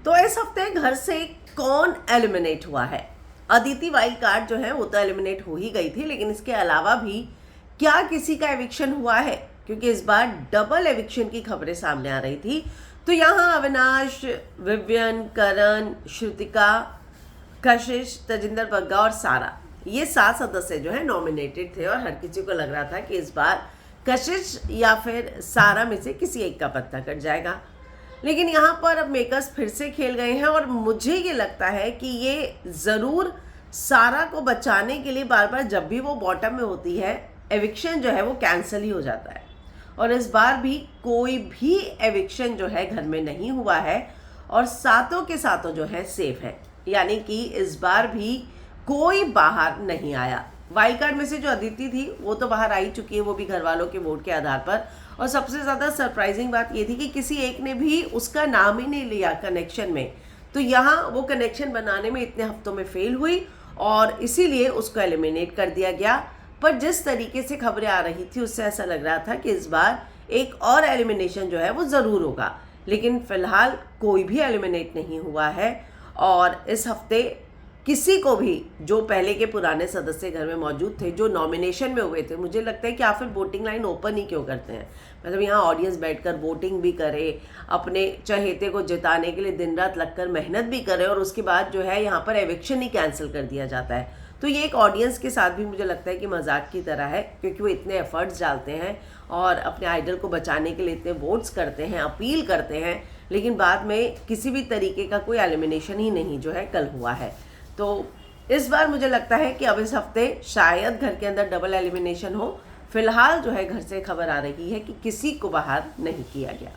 तो इस हफ्ते घर से कौन एलिमिनेट हुआ है? अदिति वाइल्ड कार्ड जो है वो तो एलिमिनेट हो ही गई थी, लेकिन इसके अलावा भी क्या किसी का एविक्शन हुआ है? क्योंकि इस बार डबल एविक्शन की खबरें सामने आ रही थी। तो यहाँ अविनाश, विवियन, करण, श्रुतिका, कशिश, तजिंदर बग्गा और सारा, ये 7 सदस्य जो है नॉमिनेटेड थे और हर किसी को लग रहा था कि इस बार कशिश या फिर सारा में से किसी एक का पत्ता कट जाएगा। लेकिन यहाँ पर अब मेकर्स फिर से खेल गए हैं और मुझे ये लगता है कि ये ज़रूर सारा को बचाने के लिए बार बार जब भी वो बॉटम में होती है एविक्शन जो है वो कैंसिल ही हो जाता है। और इस बार भी कोई भी एविक्शन जो है घर में नहीं हुआ है और सातों के सातों जो है सेफ है, यानी कि इस बार भी कोई बाहर नहीं आया। वाइल्ड कार्ड में से जो अदिति थी वो तो बाहर आ ही चुकी है, वो भी घर वालों के वोट के आधार पर। और सबसे ज़्यादा सरप्राइजिंग बात ये थी कि किसी एक ने भी उसका नाम ही नहीं लिया कनेक्शन में। तो यहाँ वो कनेक्शन बनाने में इतने हफ्तों में फेल हुई और इसीलिए उसको एलिमिनेट कर दिया गया। पर जिस तरीके से खबरें आ रही थी उससे ऐसा लग रहा था कि इस बार एक और एलिमिनेशन जो है वो ज़रूर होगा, लेकिन फ़िलहाल कोई भी एलिमिनेट नहीं हुआ है। और इस हफ्ते किसी को भी जो पहले के पुराने सदस्य घर में मौजूद थे, जो नॉमिनेशन में हुए थे, मुझे लगता है कि आप फिर वोटिंग लाइन ओपन ही क्यों करते हैं? मतलब यहाँ ऑडियंस बैठकर वोटिंग भी करे, अपने चहेते को जिताने के लिए दिन रात लगकर मेहनत भी करे और उसके बाद जो है यहाँ पर एविक्शन ही कैंसिल कर दिया जाता है। तो ये एक ऑडियंस के साथ भी मुझे लगता है कि मजाक की तरह है, क्योंकि वो इतने एफर्ट्स डालते हैं और अपने आइडल को बचाने के लिए इतने वोट्स करते हैं, अपील करते हैं, लेकिन बाद में किसी भी तरीके का कोई एलिमिनेशन ही नहीं जो है कल हुआ है। तो इस बार मुझे लगता है कि अब इस हफ्ते शायद घर के अंदर डबल एलिमिनेशन हो। फिलहाल जो है घर से खबर आ रही है कि किसी को बाहर नहीं किया गया।